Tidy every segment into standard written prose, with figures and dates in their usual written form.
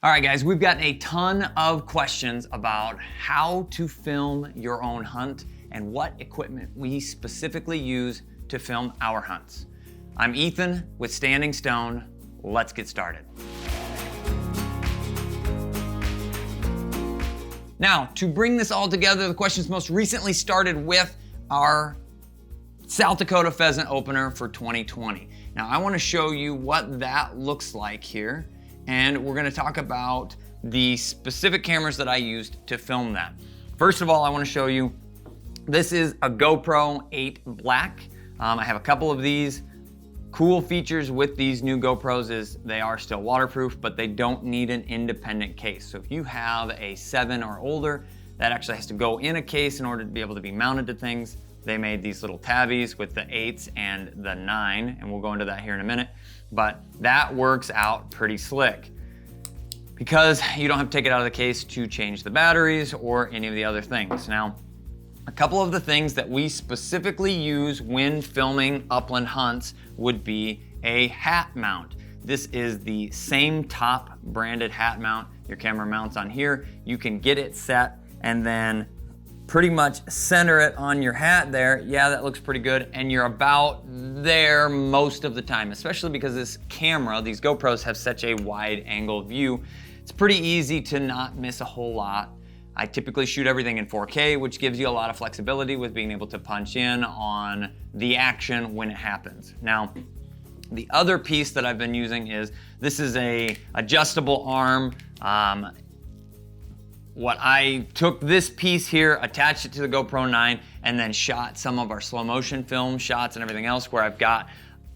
All right, guys, we've gotten a ton of questions about how to film your own hunt and what equipment we specifically use to film our hunts. I'm Ethan with Standing Stone. Let's get started. Now, to bring this all together, the questions most recently started with our South Dakota pheasant opener for 2020. Now, I want to show you what that looks like here. And we're going to talk about the specific cameras that I used to film that. First of all, I want to show you, this is a GoPro 8 Black. I have a couple of these. Cool features with these new GoPros is they are still waterproof, but they don't need an independent case. So if you have a 7 or older, that actually has to go in a case in order to be able to be mounted to things. They made these little tabbies with the 8s and the 9, and we'll go into that here in a minute. But that works out pretty slick because you don't have to take it out of the case to change the batteries or any of the other things. Now, a couple of the things that we specifically use when filming upland hunts would be a hat mount. This is the same top branded hat mount your camera mounts on here. You can get it set and then pretty much center it on your hat there. Yeah, that looks pretty good. And you're about there most of the time, especially because this camera, these GoPros have such a wide angle view. It's pretty easy to not miss a whole lot. I typically shoot everything in 4K, which gives you a lot of flexibility with being able to punch in on the action when it happens. Now, the other piece that I've been using is, this is a adjustable arm. What I took this piece here, attached it to the GoPro 9, and then shot some of our slow motion film shots and everything else where I've got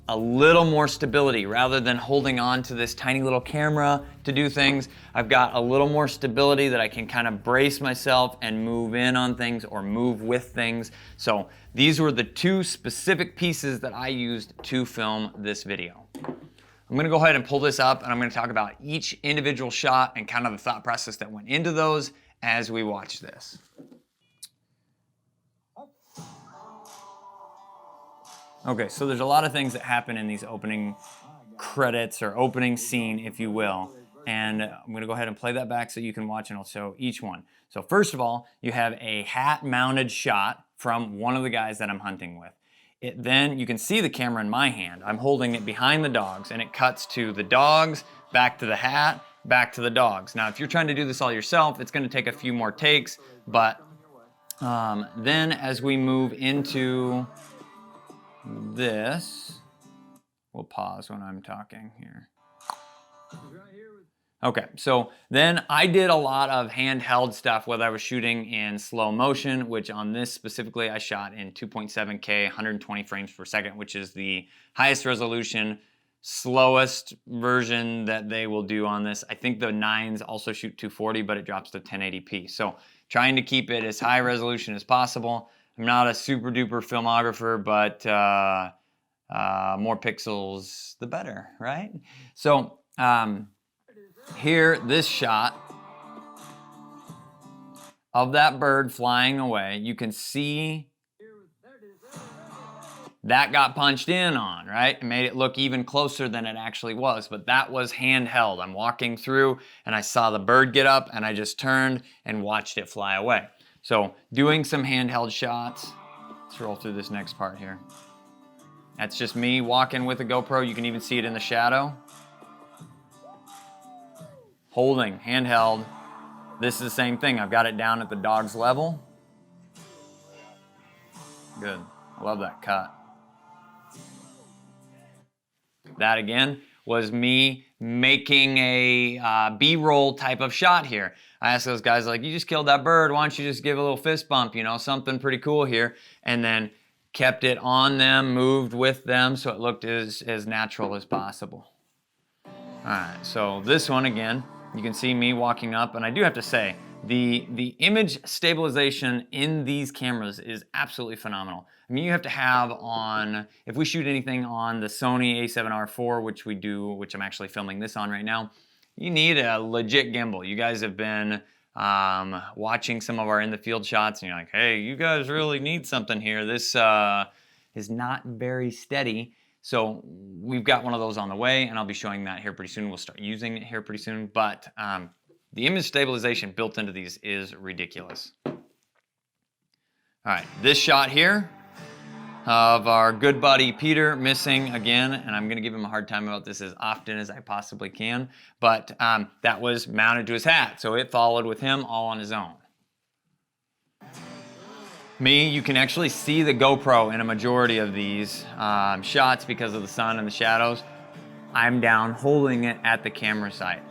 a little more stability. Rather than holding on to this tiny little camera to do things, I've got a little more stability that I can kind of brace myself and move in on things or move with things. So these were the two specific pieces that I used to film this video. I'm gonna go ahead and pull this up and I'm gonna talk about each individual shot and kind of the thought process that went into those as we watch this. Okay, so there's a lot of things that happen in these opening credits or opening scene, if you will. And I'm gonna go ahead and play that back so you can watch and I'll show each one. So first of all, you have a hat mounted shot from one of the guys that I'm hunting with. Then you can see the camera in my hand. I'm holding it behind the dogs and it cuts to the dogs, back to the hat, back to the dogs. Now, if you're trying to do this all yourself, it's gonna take a few more takes, but then as we move into this, we'll pause when I'm talking here. Okay, so then I did a lot of handheld stuff, whether I was shooting in slow motion, which on this specifically I shot in 2.7K, 120 frames per second, which is the highest resolution, slowest version that they will do on this. I think the 9s also shoot 240, but it drops to 1080p. So trying to keep it as high resolution as possible. I'm not a super duper filmographer, but more pixels, the better, right? So, here, this shot of that bird flying away, you can see that got punched in on, right? It made it look even closer than it actually was, but that was handheld. I'm walking through and I saw the bird get up and I just turned and watched it fly away. So doing some handheld shots. Let's roll through this next part here. That's just me walking with a GoPro. You can even see it in the shadow. Holding, handheld. This is the same thing. I've got it down at the dog's level. Good. I love that cut. That again was me making a B-roll type of shot here. I asked those guys, like, you just killed that bird. Why don't you just give a little fist bump, you know, something pretty cool here. And then kept it on them, moved with them, so it looked as natural as possible. All right, so this one again, you can see me walking up, and I do have to say, the image stabilization in these cameras is absolutely phenomenal. I mean, you have to have on, if we shoot anything on the Sony a7R IV, which we do, which I'm actually filming this on right now, you need a legit gimbal. You guys have been watching some of our in the field shots and you're like, hey, you guys really need something here. This is not very steady. So we've got one of those on the way, and I'll be showing that here pretty soon. We'll start using it here pretty soon. But the image stabilization built into these is ridiculous. All right, this shot here of our good buddy Peter missing again, and I'm gonna give him a hard time about this as often as I possibly can, but that was mounted to his hat, so it followed with him all on his own. Me, you can actually see the GoPro in a majority of these shots because of the sun and the shadows. I'm down holding it at the camera site.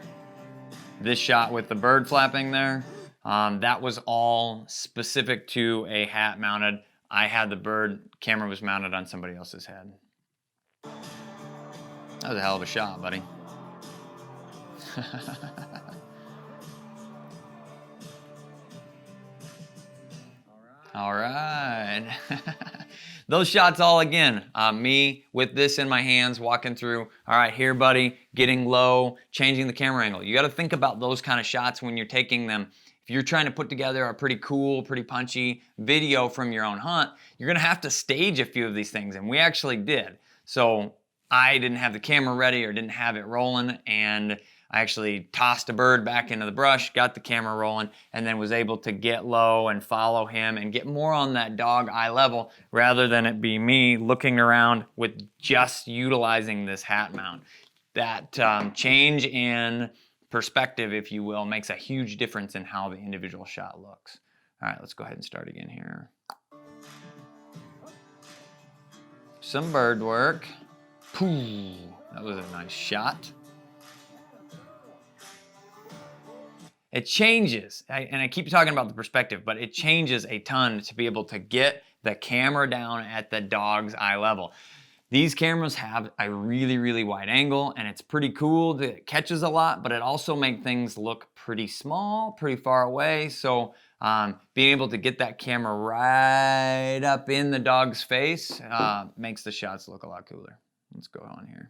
This shot with the bird flapping there, that was all specific to a hat mounted. I had the bird, camera was mounted on somebody else's head. That was a hell of a shot, buddy. All right. Those shots all again, me with this in my hands, walking through, all right, here, buddy, getting low, changing the camera angle. You got to think about those kind of shots when you're taking them. If you're trying to put together a pretty cool, pretty punchy video from your own hunt, you're gonna have to stage a few of these things, and we actually did. So I didn't have the camera ready or didn't have it rolling, and I actually tossed a bird back into the brush, got the camera rolling, and then was able to get low and follow him and get more on that dog eye level rather than it be me looking around with just utilizing this hat mount. That change in perspective, if you will, makes a huge difference in how the individual shot looks. All right, let's go ahead and start again here. Some bird work. Pooh, that was a nice shot. It changes, and I keep talking about the perspective, but it changes a ton to be able to get the camera down at the dog's eye level. These cameras have a really, really wide angle, and it's pretty cool. It catches a lot, but it also makes things look pretty small, pretty far away. So being able to get that camera right up in the dog's face makes the shots look a lot cooler. Let's go on here.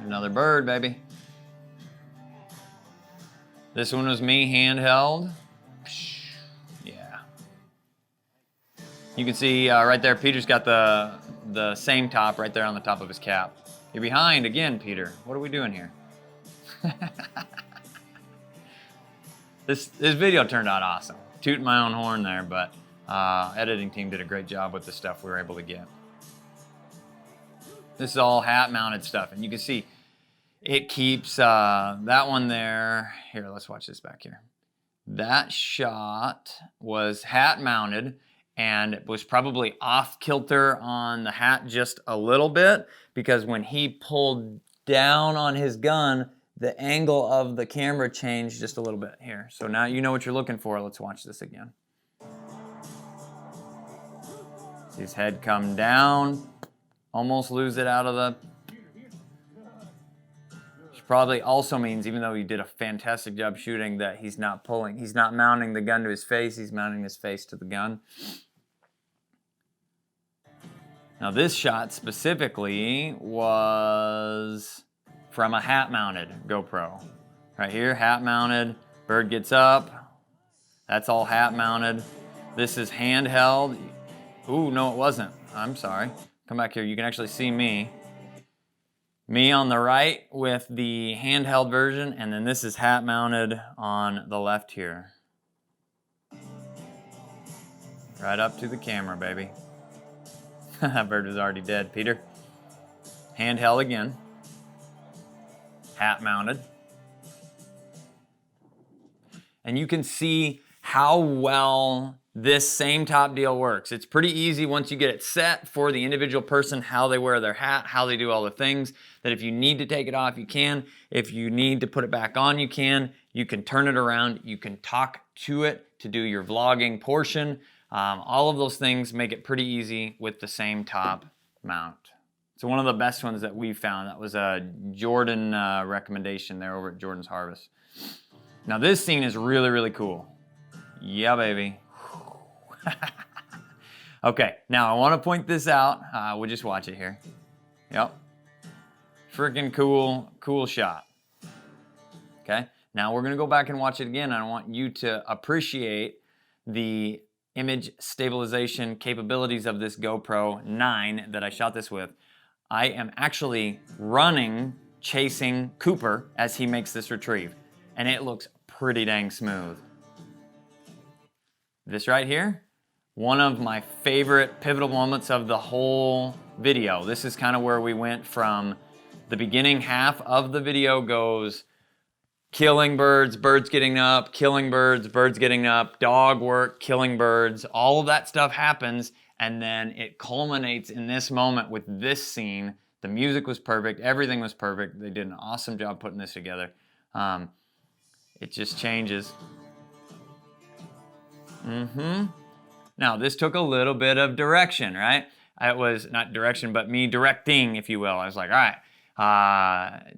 Another bird, baby. This one was me handheld. Yeah. You can see right there, Peter's got the same top right there on the top of his cap. You're behind again, Peter. What are we doing here? This video turned out awesome. Tooting my own horn there, but editing team did a great job with the stuff we were able to get. This is all hat mounted stuff, and you can see it keeps that one there. Here, let's watch this back here. That shot was hat mounted, and it was probably off kilter on the hat just a little bit, because when he pulled down on his gun, the angle of the camera changed just a little bit here. So now you know what you're looking for. Let's watch this again. See his head come down, almost lose it out of the... Which probably also means, even though he did a fantastic job shooting, that he's not mounting the gun to his face, he's mounting his face to the gun. Now this shot specifically was from a hat-mounted GoPro. Right here, hat-mounted, bird gets up, that's all hat-mounted. This is handheld. Ooh, no it wasn't, I'm sorry. Come back here, you can actually see me. Me on the right with the handheld version, and then this is hat-mounted on the left here. Right up to the camera, baby. That bird was already dead, Peter. Handheld again. Hat mounted. And you can see how well this same top deal works. It's pretty easy once you get it set for the individual person, how they wear their hat, how they do all the things, that if you need to take it off, you can. If you need to put it back on, you can. You can turn it around. You can talk to it to do your vlogging portion. All of those things make it pretty easy with the same top mount. So one of the best ones that we found, that was a Jordan recommendation there over at Jordan's Harvest. Now this scene is really, really cool. Yeah, baby. Okay, now I want to point this out. We'll just watch it here. Yep. Freaking cool shot. Okay, now we're going to go back and watch it again. I want you to appreciate the image stabilization capabilities of this GoPro 9 that I shot this with. I am actually running, chasing Cooper as he makes this retrieve. And it looks pretty dang smooth. This right here, one of my favorite pivotal moments of the whole video. This is kind of where we went from the beginning half of the video goes killing birds, birds getting up, killing birds, birds getting up, dog work, killing birds, all of that stuff happens, and then it culminates in this moment with this scene. The music was perfect, everything was perfect. They did an awesome job putting this together. It just changes. Now, this took a little bit of direction, right? It was not direction, but me directing, if you will. I was like, all right,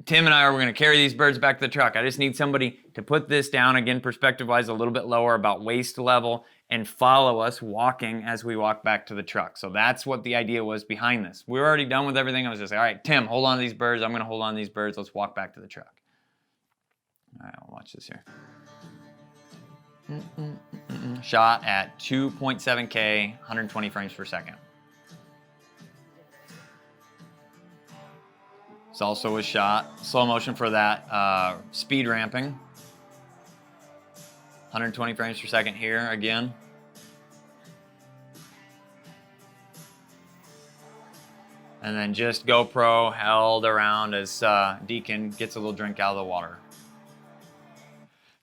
Tim and I are going to carry these birds back to the truck. I just need somebody to put this down, again, perspective-wise, a little bit lower, about waist level, and follow us walking as we walk back to the truck. So that's what the idea was behind this. We were already done with everything. I was just like, all right, Tim, hold on to these birds. I'm going to hold on to these birds. Let's walk back to the truck. All right, I'll watch this here. Shot at 2.7K, 120 frames per second. This also was shot slow motion for that speed ramping. 120 frames per second here again. And then just GoPro held around as Deacon gets a little drink out of the water.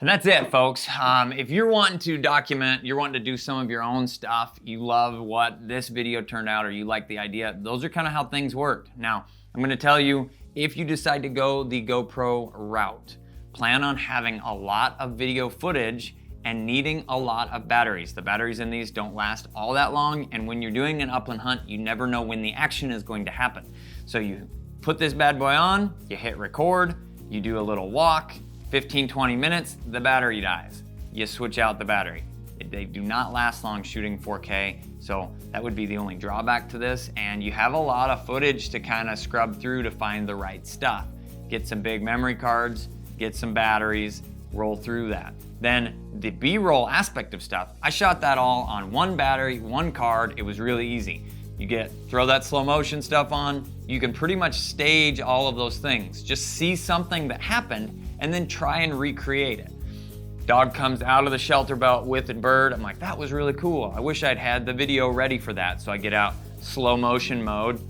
And that's it, folks. If you're wanting to document, you're wanting to do some of your own stuff, you love what this video turned out, or you like the idea, those are kind of how things worked. Now, I'm gonna tell you, if you decide to go the GoPro route, plan on having a lot of video footage and needing a lot of batteries. The batteries in these don't last all that long, and when you're doing an upland hunt, you never know when the action is going to happen. So you put this bad boy on, you hit record, you do a little walk, 15, 20 minutes, the battery dies. You switch out the battery. They do not last long shooting 4K, so that would be the only drawback to this, and you have a lot of footage to kind of scrub through to find the right stuff. Get some big memory cards, get some batteries, roll through that. Then the B-roll aspect of stuff, I shot that all on one battery, one card. It was really easy. You throw that slow motion stuff on, you can pretty much stage all of those things. Just see something that happened and then try and recreate it. Dog comes out of the shelter belt with a bird. I'm like, that was really cool. I wish I'd had the video ready for that. So I get out slow motion mode,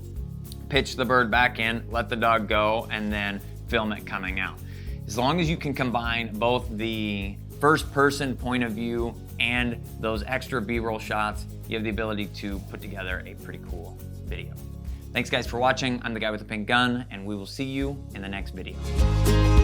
pitch the bird back in, let the dog go, and then film it coming out. As long as you can combine both the first person point of view and those extra B-roll shots, you have the ability to put together a pretty cool video. Thanks guys for watching. I'm the guy with the pink gun, and we will see you in the next video.